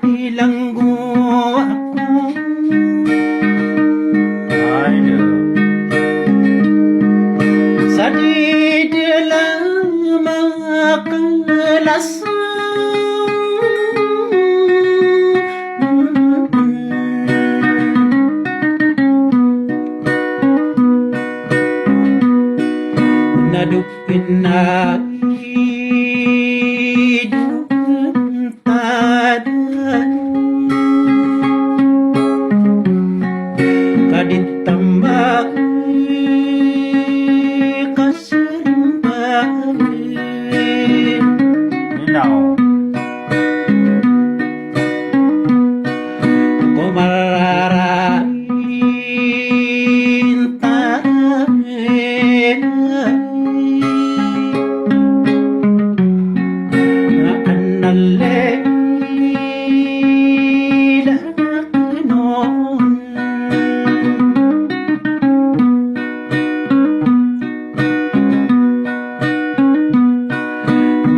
Bilanggo ako. Aduh. Sa di dalam makalasan nadupin na iduntadan kaditambak kasarimbahin Ninaw. kumararain tayo na anale lakanon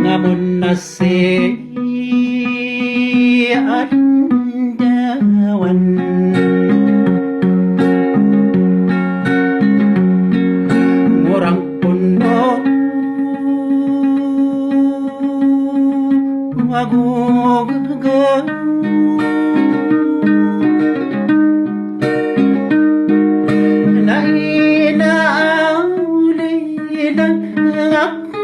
ngamun na si andawan ngurang puno magugaga na inauli lang ako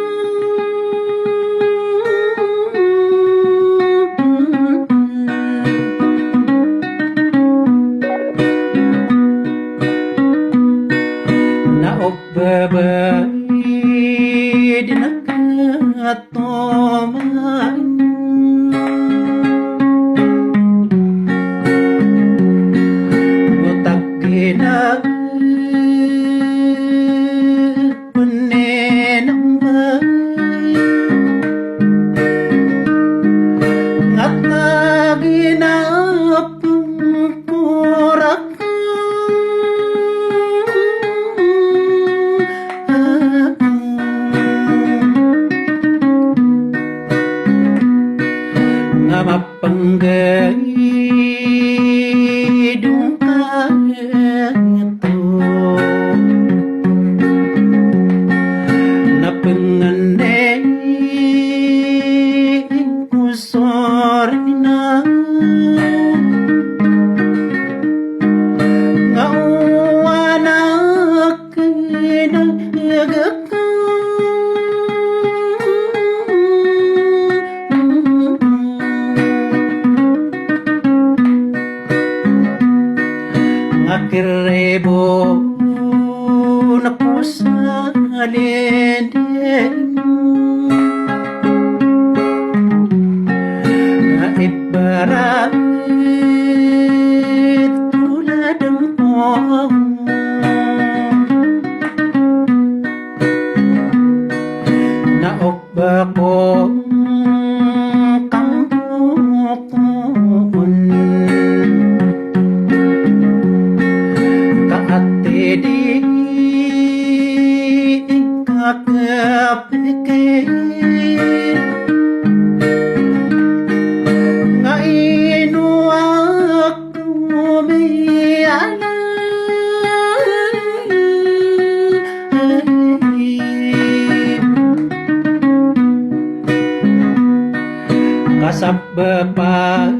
naogbabay nakatoman utak kinag paninambay ngat naginapang kurak nga mapanggay dungkato napengane kusori na nga uwanak nagagaka akirebo na po sa alindin na ibarat tulad ng mo naokba ko kambukon kaatidi kakapikir nga ino ako miyala kasababay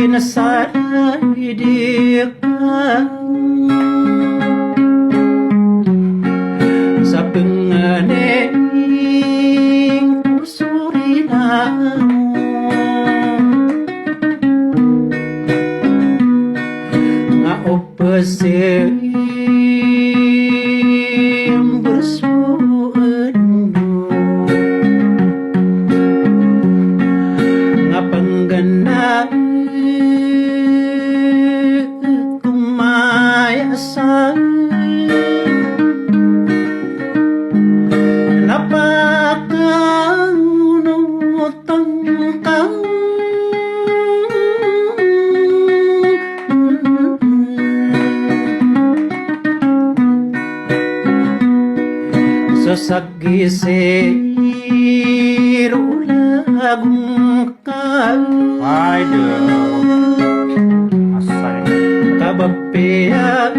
na sa didik sa penganing kusuri na nga opesim bersuendo nga panggana kumayasan napakanutang kang sa Sasaggisiro lagong ka Aduh. Asal itu. Kabapea